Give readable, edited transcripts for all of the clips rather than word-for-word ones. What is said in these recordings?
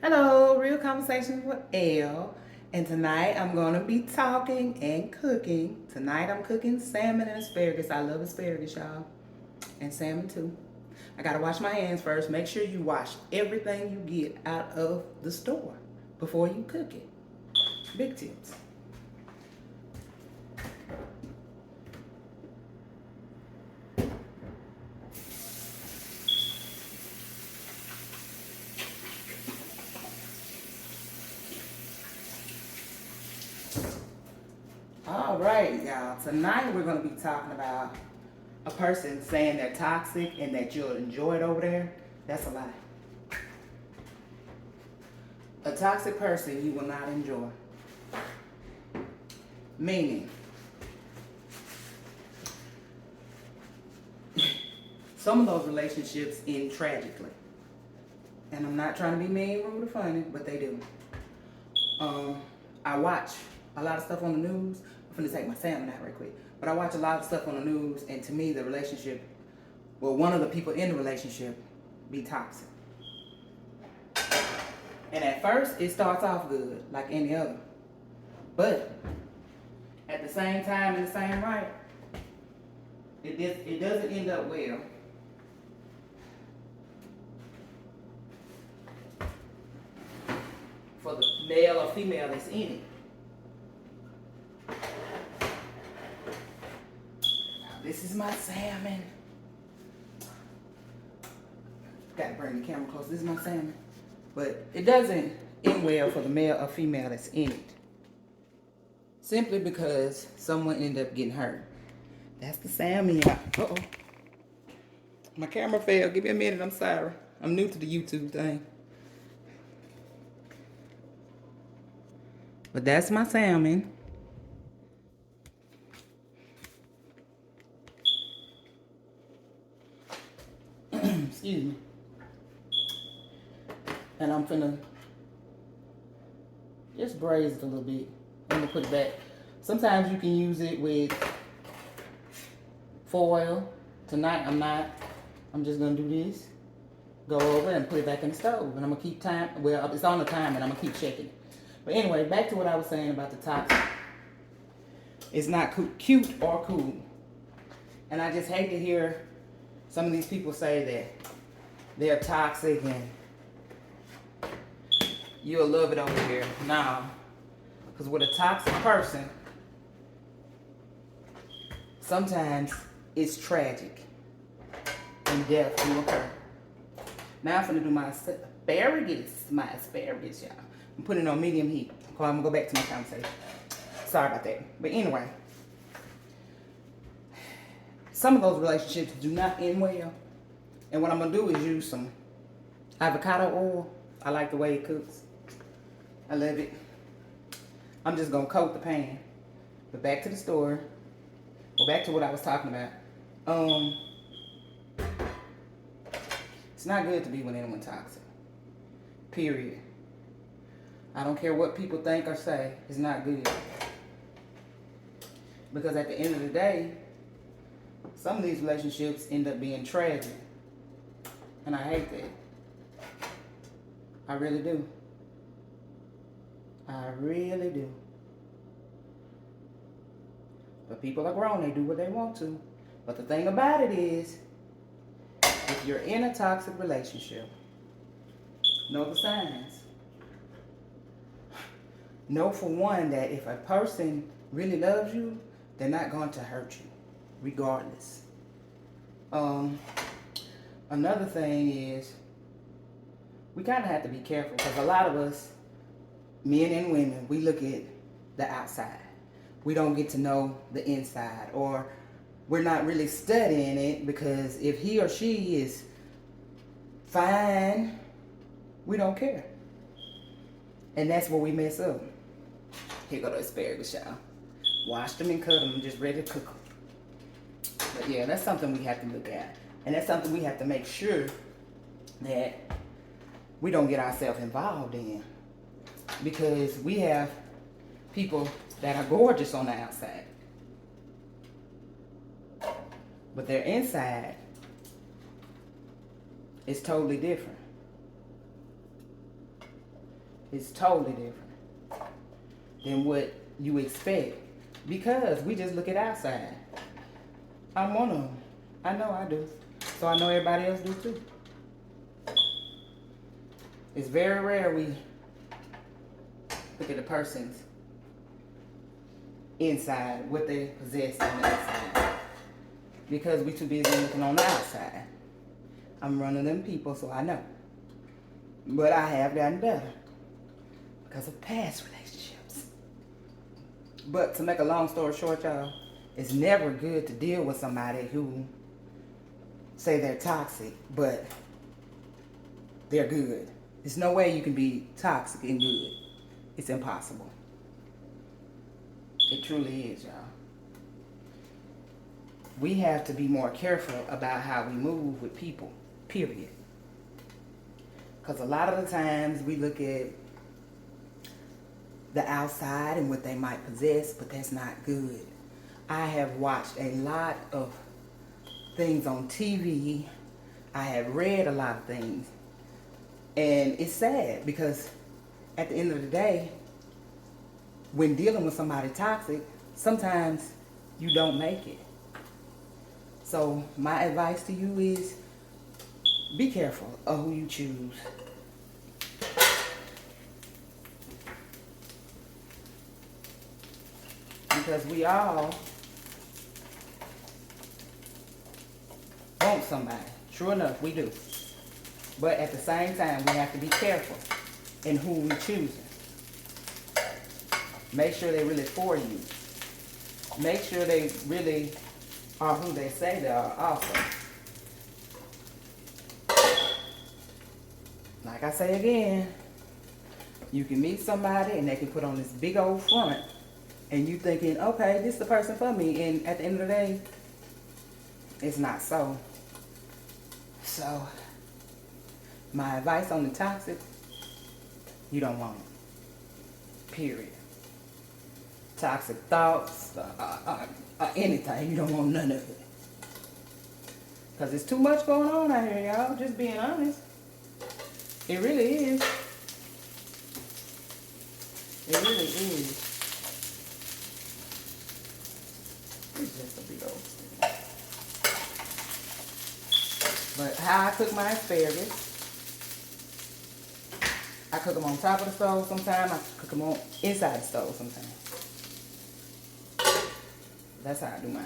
Hello, Real Conversations with Elle. And tonight I'm going to be talking and cooking. Tonight I'm cooking salmon and asparagus. I love asparagus, y'all. And salmon too. I got to wash my hands first. Make sure you wash everything you get out of the store before you cook it. Big tips. All right, y'all. Tonight we're going to be talking about a person saying they're toxic and that you'll enjoy it over there. That's a lie. A toxic person you will not enjoy. Meaning, some of those relationships end tragically. And I'm not trying to be mean, rude, or funny, but they do. I watch a lot of stuff on the news. I'm finna take my salmon out right quick. But I watch a lot of stuff on the news, and to me, the relationship, well, one of the people in the relationship be toxic. And at first, it starts off good, like any other. But at the same time, in the same right, it doesn't end up well. For the male or female that's in it. Now, this is my salmon. Got to bring the camera close. This is my salmon. But it doesn't end well for the male or female that's in it. Simply because someone ended up getting hurt. That's the salmon, y'all. Uh-oh. My camera failed. Give me a minute. I'm sorry. I'm new to the YouTube thing. But that's my salmon. Excuse me. And I'm finna just braise it a little bit. I'm gonna put it back. Sometimes you can use it with foil. Tonight I'm not. I'm just gonna do this. Go over and put it back in the stove. And I'm gonna keep time. Well, it's on the time and I'm gonna keep checking it. But anyway, back to what I was saying about the toxic. It's not cute or cool. And I just hate to hear some of these people say that they're toxic and you'll love it over here. Nah. Because with a toxic person, sometimes it's tragic and death will occur. Now I'm going to do my asparagus, y'all. I'm putting it on medium heat. I'm going to go back to my conversation. Sorry about that. But anyway, some of those relationships do not end well. And what I'm going to do is use some avocado oil. I like the way it cooks. I love it. I'm just going to coat the pan. But back to the story. Go back to what I was talking about. It's not good to be with anyone toxic. Period. I don't care what people think or say. It's not good. Because at the end of the day, some of these relationships end up being tragic. And I hate that. I really do. I really do. But people are grown. They do what they want to. But the thing about it is, if you're in a toxic relationship, know the signs. Know for one that if a person really loves you, they're not going to hurt you, regardless. Another thing is, we kind of have to be careful because a lot of us, men and women, we look at the outside. We don't get to know the inside, or we're not really studying it because if he or she is fine, we don't care. And that's where we mess up. Here go the asparagus, y'all. Wash them and cut them, and just ready to cook them. But yeah, that's something we have to look at. And that's something we have to make sure that we don't get ourselves involved in. Because we have people that are gorgeous on the outside. But their inside is totally different. It's totally different than what you expect because we just look at outside. I'm one of them. I know I do. So I know everybody else do too. It's very rare we look at a person's inside, what they possess on the inside. Because we too busy looking on the outside. I'm one of them people, so I know. But I have gotten better because of past relationships. But to make a long story short, y'all, it's never good to deal with somebody who say they're toxic, but they're good. There's no way you can be toxic and good. It's impossible. It truly is, y'all. We have to be more careful about how we move with people, period. Because a lot of the times we look at the outside and what they might possess, but that's not good. I have watched a lot of things on TV. I have read a lot of things. And it's sad because at the end of the day, when dealing with somebody toxic, sometimes you don't make it. So my advice to you is be careful of who you choose. Because we all want somebody. True enough, we do. But at the same time, we have to be careful in who we choose. Make sure they're really for you. Make sure they really are who they say they are also. Like I say again, you can meet somebody and they can put on this big old front and you thinking, okay, this is the person for me. And at the end of the day, it's not so. So, my advice on the toxic, you don't want it. Period. Toxic thoughts, anything, you don't want none of it. Because there's too much going on out here, y'all. Just being honest. It really is. It really is. It's just a big old thing. But how I cook my asparagus, I cook them on top of the stove sometimes. I cook them on inside the stove sometimes. That's how I do mine.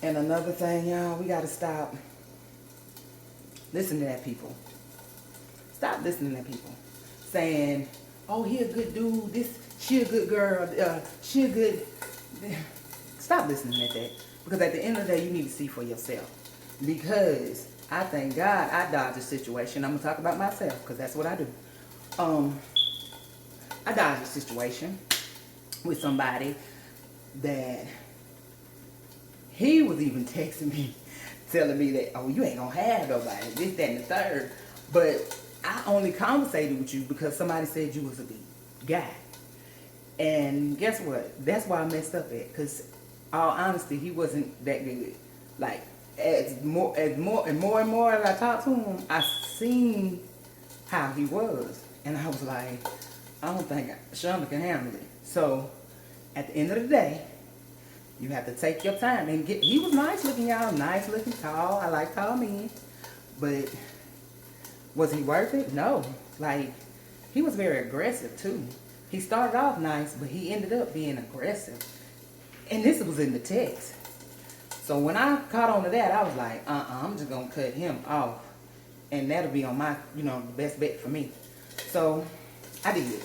And another thing, y'all, we got to stop listening to people. Stop listening to people saying, oh, he a good dude, she a good girl, she a good... Stop listening at that. Because at the end of the day, you need to see for yourself. Because I thank God I dodged a situation. I'm going to talk about myself because that's what I do. I dodged a situation with somebody that he was even texting me, telling me that, oh, you ain't going to have nobody, this, that, and the third. But I only conversated with you because somebody said you was a good guy. And guess what? That's why I messed up at. Because, all honesty, he wasn't that good. Like, as more as I talked to him, I seen how he was. And I was like, I don't think Shonda can handle it. So, at the end of the day, you have to take your time. And he was nice looking, y'all. Nice looking, tall. I like tall men. But was he worth it? No. Like, he was very aggressive, too. He started off nice, but he ended up being aggressive. And this was in the text. So when I caught on to that, I was like, I'm just going to cut him off. And that'll be on my, the best bet for me. So I did.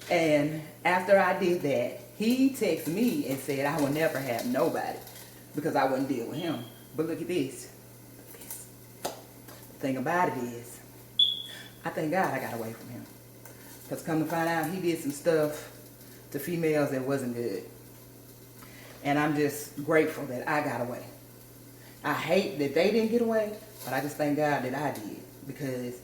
And after I did that, he texted me and said I would never have nobody because I wouldn't deal with him. But look at this. The thing about it is, I thank God I got away from him. Because come to find out, he did some stuff to females that wasn't good. And I'm just grateful that I got away. I hate that they didn't get away, but I just thank God that I did. Because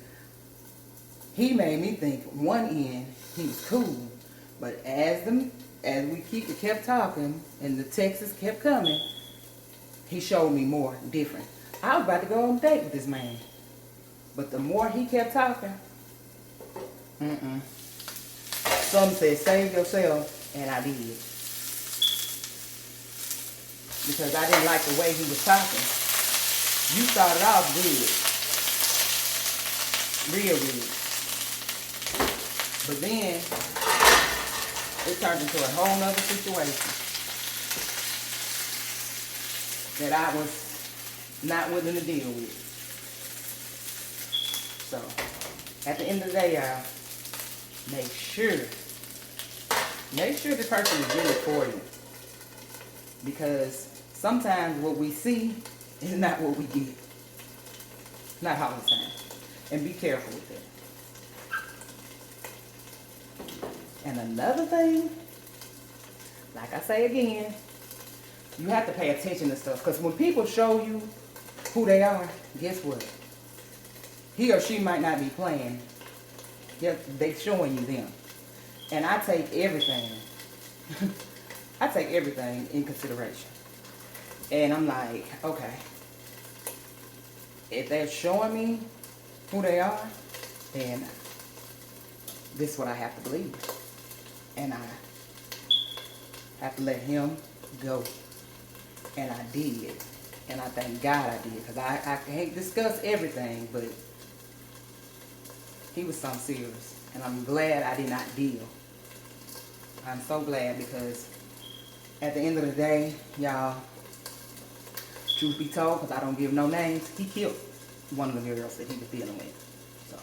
he made me think, one end, he was cool. But as we kept talking and the texts kept coming, he showed me more different. I was about to go on a date with this man. But the more he kept talking, some said, save yourself, and I did. Because I didn't like the way he was talking. You started off good. Real good. But then, it turned into a whole nother situation that I was not willing to deal with. So, at the end of the day, y'all, make sure the person is really for you. Because sometimes what we see is not what we get. Not all the time. And be careful with that. And another thing, like I say again, you have to pay attention to stuff. Because when people show you who they are, guess what? He or she might not be playing. They're showing you them. And I take everything. I take everything in consideration. And I'm like, okay. If they're showing me who they are, then this is what I have to believe. And I have to let him go. And I did. And I thank God I did. Because I can't discuss everything, but he was something serious. And I'm glad I did not deal. I'm so glad, because at the end of the day, y'all, truth be told, because I don't give no names, he killed one of the girls that he was dealing with. So,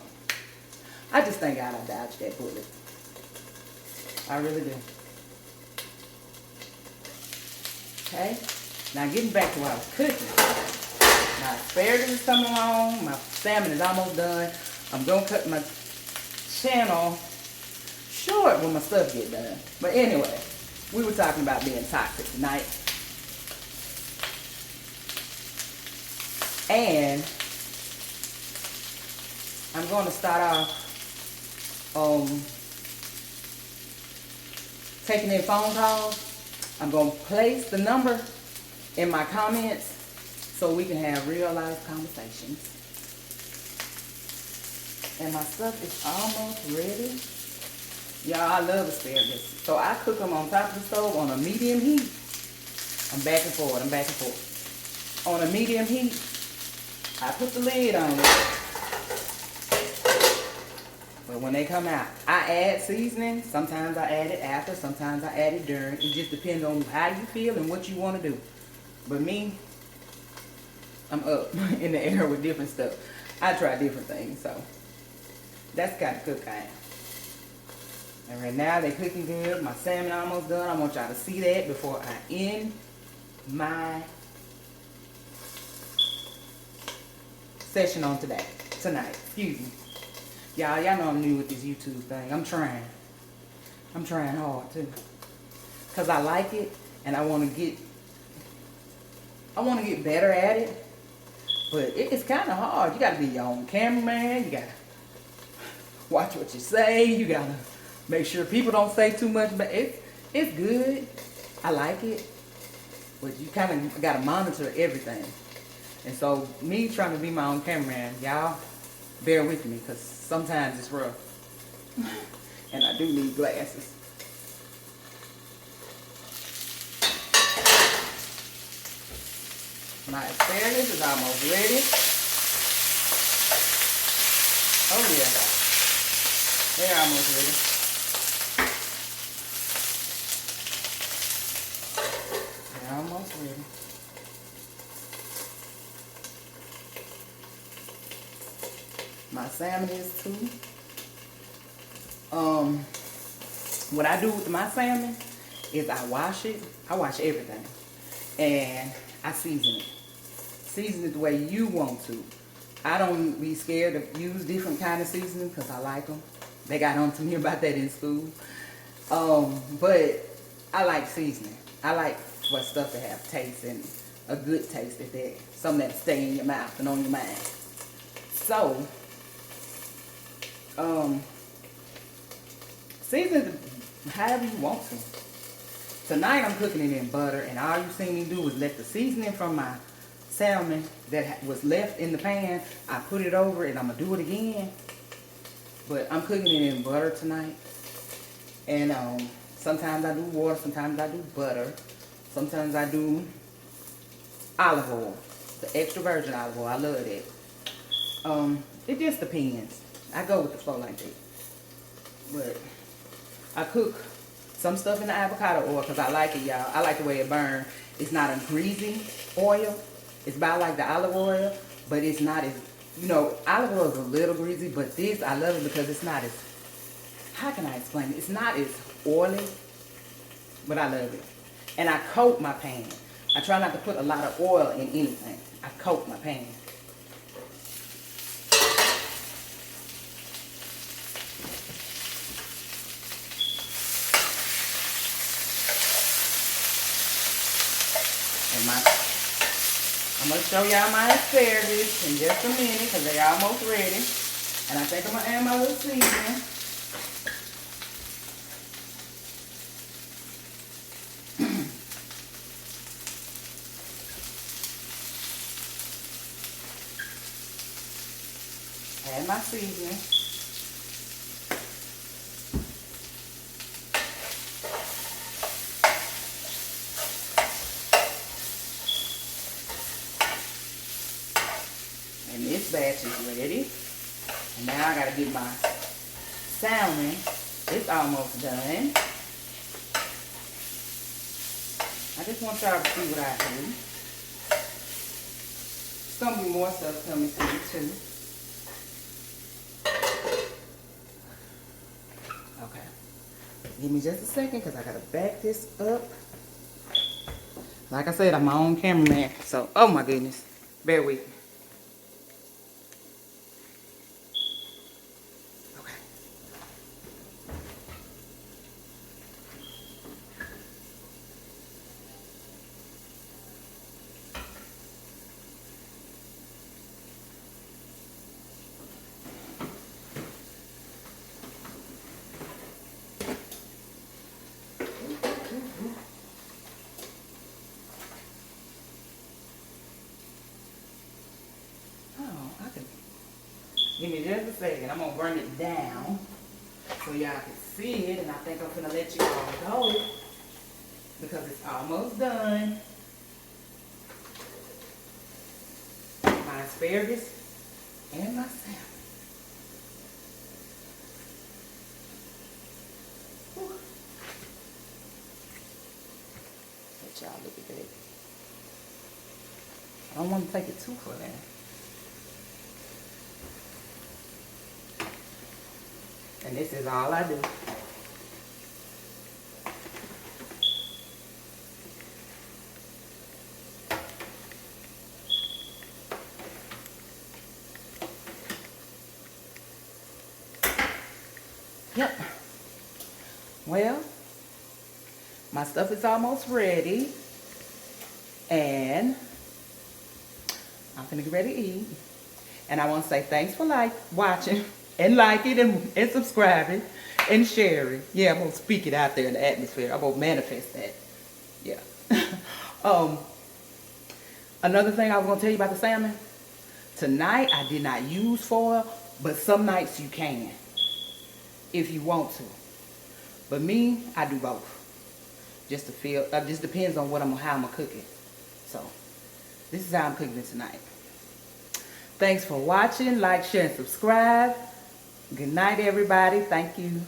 I just thank God I dodged that bullet. I really do. Okay? Now getting back to what I was cooking. My asparagus is coming along. My salmon is almost done. I'm going to cut my channel short when my stuff get done. But anyway, we were talking about being toxic tonight. And I'm going to start off taking in phone calls. I'm going to place the number in my comments so we can have real life conversations. And my stuff is almost ready. Y'all, I love asparagus. So I cook them on top of the stove on a medium heat. I'm back and forth, I'm back and forth. On a medium heat, I put the lid on it. But when they come out, I add seasoning. Sometimes I add it after, sometimes I add it during. It just depends on how you feel and what you want to do. But me, I'm up in the air with different stuff. I try different things, so that's the kind of cook I am. And right now they're cooking good. My salmon almost done. I want y'all to see that before I end my session on tonight. Excuse me. Y'all know I'm new with this YouTube thing. I'm trying hard too. Cause I like it and I want to get better at it. But it's kind of hard. You gotta be your own cameraman. You gotta watch what you say. You gotta make sure people don't say too much. But it's good. I like it. But you kind of gotta monitor everything. And so me trying to be my own cameraman, y'all bear with me, because sometimes it's rough. And I do need glasses. My asparagus is almost ready. Oh yeah. They're almost ready. They're almost ready. My salmon is too. What I do with my salmon is I wash it. I wash everything. And I season it. Season it the way you want to. I don't be scared to use different kind of seasoning because I like them. They got on to me about that in school. But I like seasoning. I like for stuff to have taste, and a good taste at that. Something that stay in your mouth and on your mind. So, season it however you want to. Tonight I'm cooking it in butter, and all you see me do is let the seasoning from my salmon that was left in the pan. I put it over and I'm gonna do it again. But I'm cooking it in butter tonight. And sometimes I do water, sometimes I do butter. Sometimes I do olive oil. The extra virgin olive oil. I love that. It just depends. I go with the flow like that. But I cook some stuff in the avocado oil because I like it, y'all. I like the way it burns. It's not a greasy oil. It's about like the olive oil, but it's not as, you know, olive oil is a little greasy, but this, I love it because it's not as, how can I explain it? It's not as oily, but I love it. And I coat my pan. I try not to put a lot of oil in anything. I coat my pan. And I'm going to show y'all my asparagus in just a minute because they're almost ready. And I think I'm going to add my little seasoning. Add my seasoning. And this batch is ready. And now I gotta get my salmon. It's almost done. I just want y'all to see what I do. There's gonna be more stuff coming through too. Okay. Give me just a second because I gotta back this up. Like I said, I'm my own cameraman. So, oh my goodness. Bear with me. Give me just a second. I'm going to bring it down so y'all can see it. And I think I'm going to let you all go because it's almost done. My asparagus and my salmon. Whew. Let y'all look at that. I don't want to take it too far now. And this is all I do. Yep. Well, my stuff is almost ready. And I'm finna get ready to eat. And I want to say thanks for watching. And like it and subscribing and sharing. Yeah, I'm going to speak it out there in the atmosphere. I'm going to manifest that. Yeah. Another thing I was going to tell you about the salmon. Tonight, I did not use foil, but some nights you can. If you want to. But me, I do both. Just to feel, just depends on how I'm going to cook it. So, this is how I'm cooking it tonight. Thanks for watching. Like, share, and subscribe. Good night, everybody. Thank you.